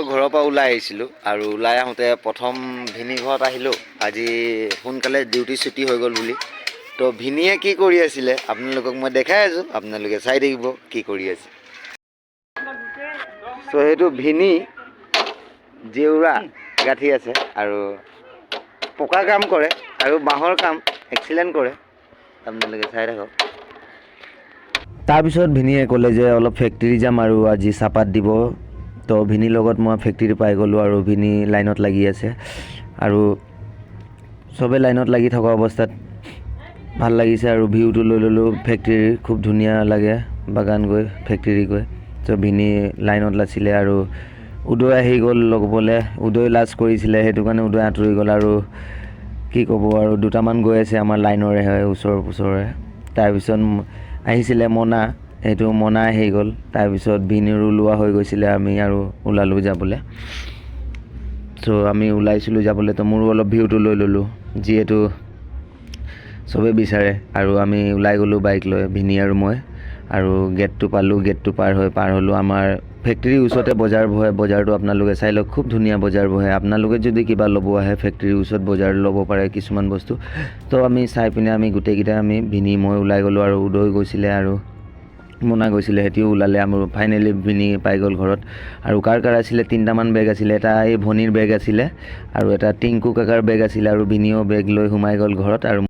ঘৰৰ পৰা ওলাই আহিছিলোঁ আৰু ওলাই আহোঁতে প্ৰথম ভিনি ঘৰত আহিলোঁ। আজি সোনকালে ডিউটি ছুটি হৈ গ'ল বুলি। তো ভিনিয়ে কি কৰি আছিলে আপোনালোকক মই দেখাই আছোঁ, আপোনালোকে চাই থাকিব কি কৰি আছে। চ' সেইটো ভিনি জেউৰা গাঁঠি আছে আৰু পকা কাম কৰে আৰু বাঁহৰ কাম এক্সিলেণ্ট কৰে, আপোনালোকে চাই থাকক। তাৰপিছত ভিনিয়ে ক'লে যে অলপ ফেক্টৰী যাম আৰু আজি চাহপাত দিব। তো ভিনিৰ লগত মই ফেক্টৰী পাই গ'লোঁ আৰু ভিনি লাইনত লাগি আছে আৰু চবে লাইনত লাগি থকা অৱস্থাত ভাল লাগিছে আৰু ভিউটো লৈ ল'লোঁ ফেক্টৰীৰ। খুব ধুনীয়া লাগে বাগান গৈ, ফেক্টৰী গৈ। তো ভিনি লাইনত আছিলে আৰু উদয় আহি গ'ল লগবলৈ। উদয় লাজ কৰিছিলে, সেইটো কাৰণে উদয় আঁতৰি গ'ল আৰু কি ক'ব আৰু দুটামান গৈ আছে আমাৰ লাইনৰে হয়, ওচৰৰে। তাৰপিছত আহিছিলে মনা, সেইটো মনা আহি গ'ল। তাৰপিছত ভিনিৰো ওলোৱা হৈ গৈছিলে, আমি আৰু ওলালোঁ যাবলৈ। চ' আমি ওলাইছিলোঁ যাবলৈ, তো মোৰো অলপ ভিউটো লৈ ল'লোঁ যিহেতু চবেই বিচাৰে। আৰু আমি ওলাই গ'লোঁ বাইক লৈ, ভিনি আৰু মই। আৰু গেটটো পালোঁ, গেটটো পাৰ হ'লোঁ। আমাৰ ফেক্টৰীৰ ওচৰতে বজাৰ বহে, বজাৰটো আপোনালোকে চাই লওক, খুব ধুনীয়া বজাৰ বহে। আপোনালোকে যদি কিবা ল'ব আহে ফেক্টৰীৰ ওচৰত বজাৰ ল'ব পাৰে কিছুমান বস্তু। তো আমি চাই পিনে আমি গোটেইকেইটা আমি ভিনি মই ওলাই গ'লোঁ আৰু উদয় গৈছিলে আৰু মোনা গৈছিলে, সিহঁতিও ওলালে। আমাৰ ফাইনেলি ভিনি পাই গ'ল ঘৰত। আৰু কাৰ আছিলে 3টামান বেগ আছিলে, এটা এই ভনীৰ বেগ আছিলে আৰু এটা টিংকু কাকাৰ বেগ আছিলে আৰু ভিনিও বেগ লৈ সোমাই গ'ল ঘৰত। আৰু